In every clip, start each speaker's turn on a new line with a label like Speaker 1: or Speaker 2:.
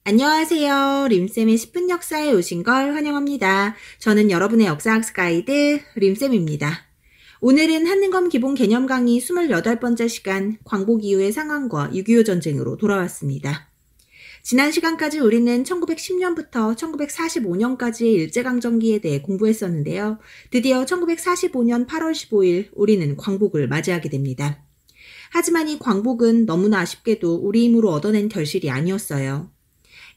Speaker 1: 안녕하세요. 림쌤의 10분 역사에 오신 걸 환영합니다. 저는 여러분의 역사학습 가이드 림쌤입니다. 오늘은 한능검 기본 개념 강의 28번째 시간 광복 이후의 상황과 6.25 전쟁으로 돌아왔습니다. 지난 시간까지 우리는 1910년부터 1945년까지의 일제강점기에 대해 공부했었는데요. 드디어 1945년 8월 15일 우리는 광복을 맞이하게 됩니다. 하지만 이 광복은 너무나 아쉽게도 우리 힘으로 얻어낸 결실이 아니었어요.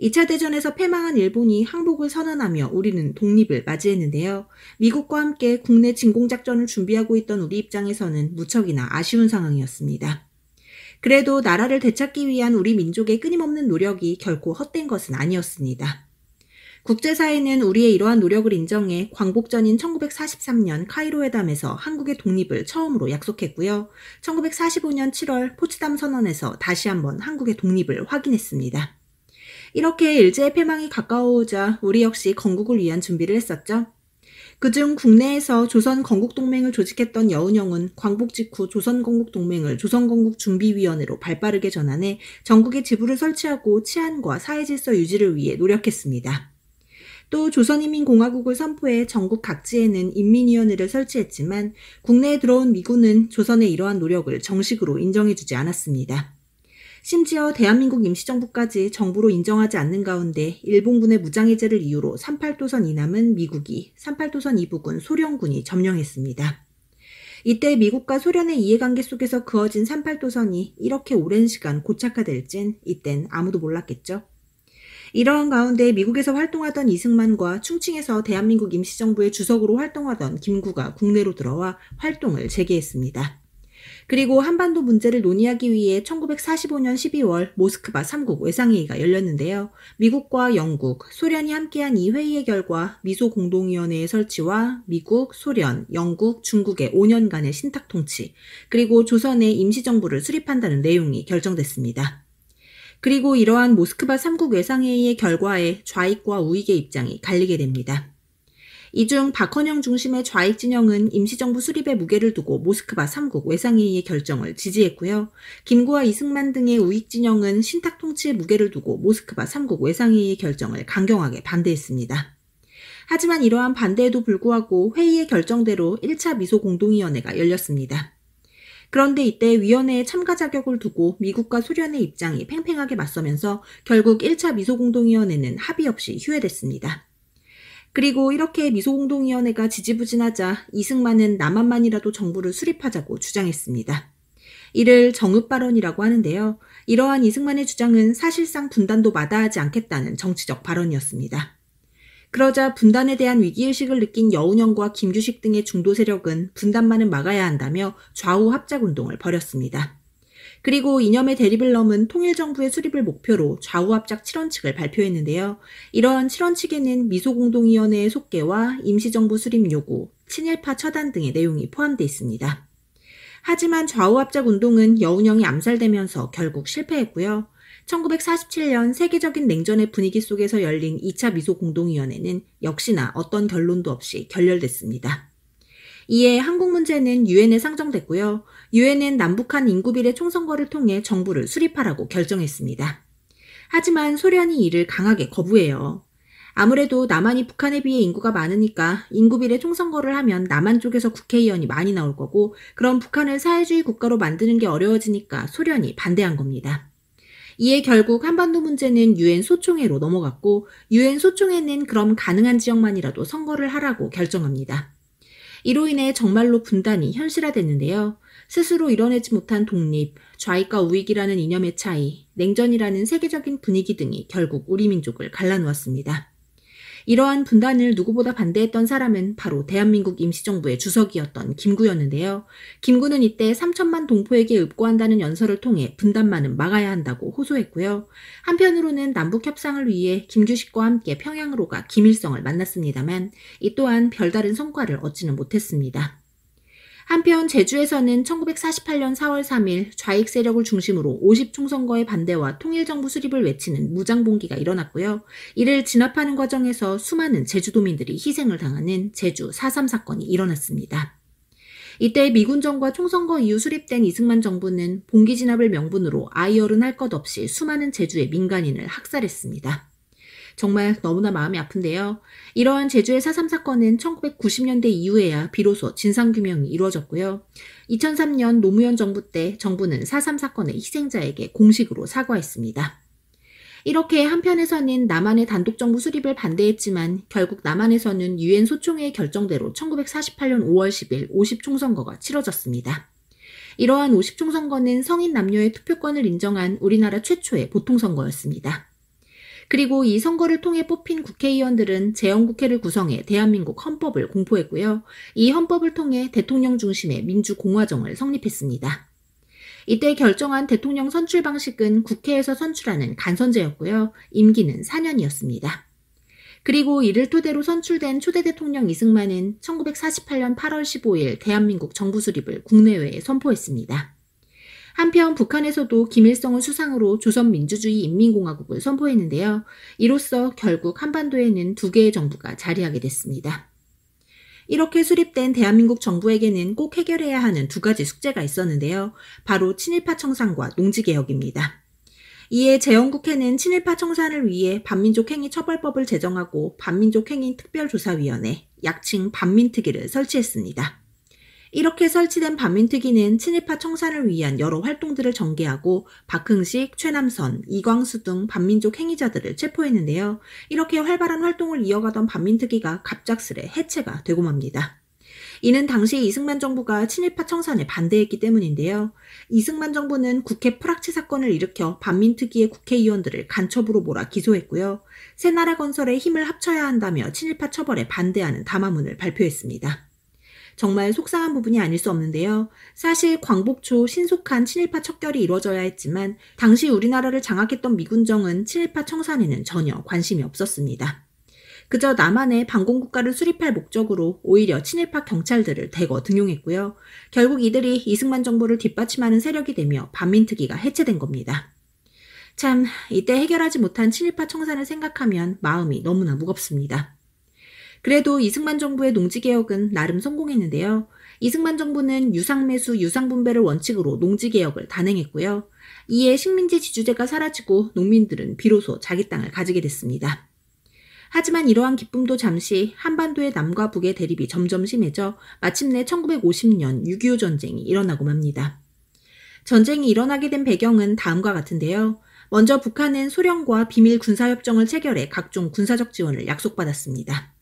Speaker 1: 2차 대전에서 패망한 일본이 항복을 선언하며 우리는 독립을 맞이했는데요. 미국과 함께 국내 진공작전을 준비하고 있던 우리 입장에서는 무척이나 아쉬운 상황이었습니다. 그래도 나라를 되찾기 위한 우리 민족의 끊임없는 노력이 결코 헛된 것은 아니었습니다. 국제사회는 우리의 이러한 노력을 인정해 광복전인 1943년 카이로 회담에서 한국의 독립을 처음으로 약속했고요. 1945년 7월 포츠담 선언에서 다시 한번 한국의 독립을 확인했습니다. 이렇게 일제의 패망이 가까워오자 우리 역시 건국을 위한 준비를 했었죠. 그중 국내에서 조선건국동맹을 조직했던 여운형은 광복 직후 조선건국동맹을 조선건국준비위원회로 발빠르게 전환해 전국에 지부를 설치하고 치안과 사회질서 유지를 위해 노력했습니다. 또 조선인민공화국을 선포해 전국 각지에는 인민위원회를 설치했지만 국내에 들어온 미군은 조선의 이러한 노력을 정식으로 인정해주지 않았습니다. 심지어 대한민국 임시정부까지 정부로 인정하지 않는 가운데 일본군의 무장해제를 이유로 38도선 이남은 미국이, 38도선 이북은 소련군이 점령했습니다. 이때 미국과 소련의 이해관계 속에서 그어진 38도선이 이렇게 오랜 시간 고착화될진 이땐 아무도 몰랐겠죠. 이러한 가운데 미국에서 활동하던 이승만과 충칭에서 대한민국 임시정부의 주석으로 활동하던 김구가 국내로 들어와 활동을 재개했습니다. 그리고 한반도 문제를 논의하기 위해 1945년 12월 모스크바 3국 외상회의가 열렸는데요. 미국과 영국, 소련이 함께한 이 회의의 결과 미소공동위원회의 설치와 미국, 소련, 영국, 중국의 5년간의 신탁통치, 그리고 조선의 임시정부를 수립한다는 내용이 결정됐습니다. 그리고 이러한 모스크바 3국 외상회의의 결과에 좌익과 우익의 입장이 갈리게 됩니다. 이 중 박헌영 중심의 좌익 진영은 임시정부 수립에 무게를 두고 모스크바 3국 외상회의의 결정을 지지했고요. 김구와 이승만 등의 우익 진영은 신탁 통치에 무게를 두고 모스크바 3국 외상회의의 결정을 강경하게 반대했습니다. 하지만 이러한 반대에도 불구하고 회의의 결정대로 1차 미소공동위원회가 열렸습니다. 그런데 이때 위원회의 참가 자격을 두고 미국과 소련의 입장이 팽팽하게 맞서면서 결국 1차 미소공동위원회는 합의 없이 휴회됐습니다. 그리고 이렇게 미소공동위원회가 지지부진하자 이승만은 남한만이라도 정부를 수립하자고 주장했습니다. 이를 정읍발언이라고 하는데요. 이러한 이승만의 주장은 사실상 분단도 마다하지 않겠다는 정치적 발언이었습니다. 그러자 분단에 대한 위기의식을 느낀 여운형과 김규식 등의 중도 세력은 분단만은 막아야 한다며 좌우 합작운동을 벌였습니다. 그리고 이념의 대립을 넘은 통일정부의 수립을 목표로 좌우합작 7원칙을 발표했는데요. 이러한 7원칙에는 미소공동위원회의 속개와 임시정부 수립 요구, 친일파 처단 등의 내용이 포함되어 있습니다. 하지만 좌우합작 운동은 여운형이 암살되면서 결국 실패했고요. 1947년 세계적인 냉전의 분위기 속에서 열린 2차 미소공동위원회는 역시나 어떤 결론도 없이 결렬됐습니다. 이에 한국 문제는 유엔에 상정됐고요. 유엔은 남북한 인구비례 총선거를 통해 정부를 수립하라고 결정했습니다. 하지만 소련이 이를 강하게 거부해요. 아무래도 남한이 북한에 비해 인구가 많으니까 인구비례 총선거를 하면 남한 쪽에서 국회의원이 많이 나올 거고 그럼 북한을 사회주의 국가로 만드는 게 어려워지니까 소련이 반대한 겁니다. 이에 결국 한반도 문제는 유엔 소총회로 넘어갔고 유엔 소총회는 그럼 가능한 지역만이라도 선거를 하라고 결정합니다. 이로 인해 정말로 분단이 현실화됐는데요. 스스로 이뤄내지 못한 독립, 좌익과 우익이라는 이념의 차이, 냉전이라는 세계적인 분위기 등이 결국 우리 민족을 갈라놓았습니다. 이러한 분단을 누구보다 반대했던 사람은 바로 대한민국 임시정부의 주석이었던 김구였는데요. 김구는 이때 3천만 동포에게 읍고한다는 연설을 통해 분단만은 막아야 한다고 호소했고요. 한편으로는 남북협상을 위해 김규식과 함께 평양으로 가 김일성을 만났습니다만 이 또한 별다른 성과를 얻지는 못했습니다. 한편 제주에서는 1948년 4월 3일 좌익 세력을 중심으로 50총선거의 반대와 통일정부 수립을 외치는 무장봉기가 일어났고요. 이를 진압하는 과정에서 수많은 제주도민들이 희생을 당하는 제주 4.3 사건이 일어났습니다. 이때 미군정과 총선거 이후 수립된 이승만 정부는 봉기 진압을 명분으로 아이얼은 할 것 없이 수많은 제주의 민간인을 학살했습니다. 정말 너무나 마음이 아픈데요. 이러한 제주의 4.3 사건은 1990년대 이후에야 비로소 진상규명이 이루어졌고요. 2003년 노무현 정부 때 정부는 4.3 사건의 희생자에게 공식으로 사과했습니다. 이렇게 한편에서는 남한의 단독정부 수립을 반대했지만 결국 남한에서는 유엔 소총회의 결정대로 1948년 5월 10일 50총선거가 치러졌습니다. 이러한 50총선거는 성인 남녀의 투표권을 인정한 우리나라 최초의 보통선거였습니다. 그리고 이 선거를 통해 뽑힌 국회의원들은 재헌국회를 구성해 대한민국 헌법을 공포했고요. 이 헌법을 통해 대통령 중심의 민주공화정을 성립했습니다. 이때 결정한 대통령 선출 방식은 국회에서 선출하는 간선제였고요. 임기는 4년이었습니다. 그리고 이를 토대로 선출된 초대 대통령 이승만은 1948년 8월 15일 대한민국 정부 수립을 국내외에 선포했습니다. 한편 북한에서도 김일성을 수상으로 조선민주주의 인민공화국을 선포했는데요. 이로써 결국 한반도에는 두 개의 정부가 자리하게 됐습니다. 이렇게 수립된 대한민국 정부에게는 꼭 해결해야 하는 두 가지 숙제가 있었는데요. 바로 친일파 청산과 농지개혁입니다. 이에 재헌국회는 친일파 청산을 위해 반민족행위 처벌법을 제정하고 반민족행위 특별조사위원회, 약칭 반민특위를 설치했습니다. 이렇게 설치된 반민특위는 친일파 청산을 위한 여러 활동들을 전개하고 박흥식, 최남선, 이광수 등 반민족 행위자들을 체포했는데요. 이렇게 활발한 활동을 이어가던 반민특위가 갑작스레 해체가 되고 맙니다. 이는 당시 이승만 정부가 친일파 청산에 반대했기 때문인데요. 이승만 정부는 국회 프락치 사건을 일으켜 반민특위의 국회의원들을 간첩으로 몰아 기소했고요. 새나라 건설에 힘을 합쳐야 한다며 친일파 처벌에 반대하는 담화문을 발표했습니다. 정말 속상한 부분이 아닐 수 없는데요. 사실 광복 초 신속한 친일파 척결이 이루어져야 했지만 당시 우리나라를 장악했던 미군정은 친일파 청산에는 전혀 관심이 없었습니다. 그저 남한의 반공국가를 수립할 목적으로 오히려 친일파 경찰들을 대거 등용했고요. 결국 이들이 이승만 정부를 뒷받침하는 세력이 되며 반민특위가 해체된 겁니다. 참, 이때 해결하지 못한 친일파 청산을 생각하면 마음이 너무나 무겁습니다. 그래도 이승만 정부의 농지개혁은 나름 성공했는데요. 이승만 정부는 유상매수, 유상분배를 원칙으로 농지개혁을 단행했고요. 이에 식민지 지주제가 사라지고 농민들은 비로소 자기 땅을 가지게 됐습니다. 하지만 이러한 기쁨도 잠시 한반도의 남과 북의 대립이 점점 심해져 마침내 1950년 6.25 전쟁이 일어나고 맙니다. 전쟁이 일어나게 된 배경은 다음과 같은데요. 먼저 북한은 소련과 비밀 군사협정을 체결해 각종 군사적 지원을 약속받았습니다.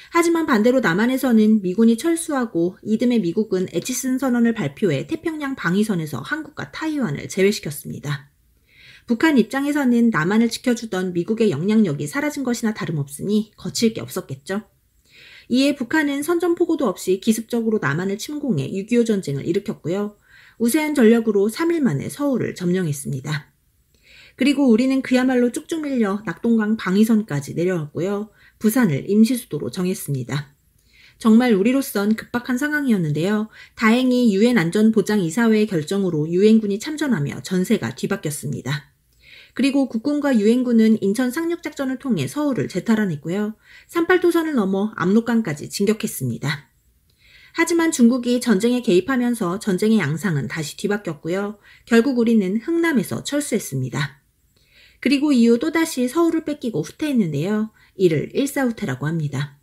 Speaker 1: 하지만 반대로 남한에서는 미군이 철수하고 이듬해 미국은 에치슨 선언을 발표해 태평양 방위선에서 한국과 타이완을 제외시켰습니다. 북한 입장에서는 남한을 지켜주던 미국의 영향력이 사라진 것이나 다름없으니 거칠 게 없었겠죠. 이에 북한은 선전포고도 없이 기습적으로 남한을 침공해 6.25 전쟁을 일으켰고요. 우세한 전력으로 3일 만에 서울을 점령했습니다. 그리고 우리는 그야말로 쭉쭉 밀려 낙동강 방위선까지 내려왔고요. 부산을 임시수도로 정했습니다. 정말 우리로선 급박한 상황이었는데요. 다행히 유엔 안전보장이사회의 결정으로 유엔군이 참전하며 전세가 뒤바뀌었습니다. 그리고 국군과 유엔군은 인천 상륙작전을 통해 서울을 재탈환했고요. 38도선을 넘어 압록강까지 진격했습니다. 하지만 중국이 전쟁에 개입하면서 전쟁의 양상은 다시 뒤바뀌었고요. 결국 우리는 흥남에서 철수했습니다. 그리고 이후 또다시 서울을 뺏기고 후퇴했는데요. 이를 일사후퇴라고 합니다.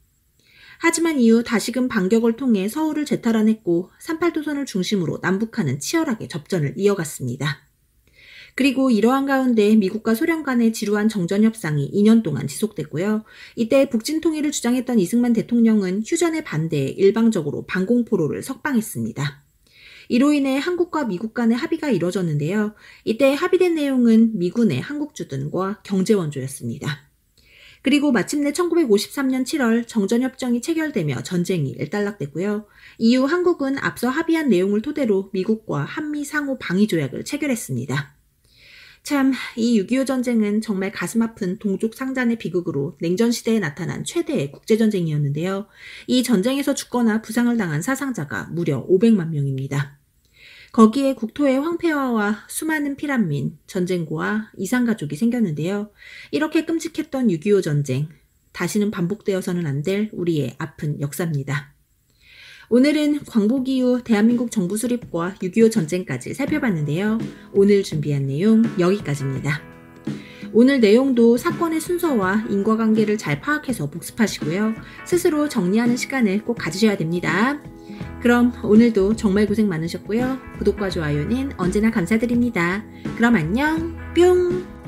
Speaker 1: 하지만 이후 다시금 반격을 통해 서울을 재탈환했고 38도선을 중심으로 남북한은 치열하게 접전을 이어갔습니다. 그리고 이러한 가운데 미국과 소련 간의 지루한 정전협상이 2년 동안 지속됐고요. 이때 북진통일을 주장했던 이승만 대통령은 휴전에 반대해 일방적으로 방공포로를 석방했습니다. 이로 인해 한국과 미국 간의 합의가 이뤄졌는데요. 이때 합의된 내용은 미군의 한국주둔과 경제원조였습니다. 그리고 마침내 1953년 7월 정전협정이 체결되며 전쟁이 일단락됐고요. 이후 한국은 앞서 합의한 내용을 토대로 미국과 한미 상호 방위조약을 체결했습니다. 참, 이 6.25 전쟁은 정말 가슴 아픈 동족 상잔의 비극으로 냉전시대에 나타난 최대의 국제전쟁이었는데요. 이 전쟁에서 죽거나 부상을 당한 사상자가 무려 500만 명입니다. 거기에 국토의 황폐화와 수많은 피난민, 전쟁고와 이산가족이 생겼는데요. 이렇게 끔찍했던 6.25 전쟁, 다시는 반복되어서는 안 될 우리의 아픈 역사입니다. 오늘은 광복 이후 대한민국 정부 수립과 6.25 전쟁까지 살펴봤는데요. 오늘 준비한 내용 여기까지입니다. 오늘 내용도 사건의 순서와 인과관계를 잘 파악해서 복습하시고요. 스스로 정리하는 시간을 꼭 가지셔야 됩니다. 그럼 오늘도 정말 고생 많으셨고요. 구독과 좋아요는 언제나 감사드립니다. 그럼 안녕, 뿅!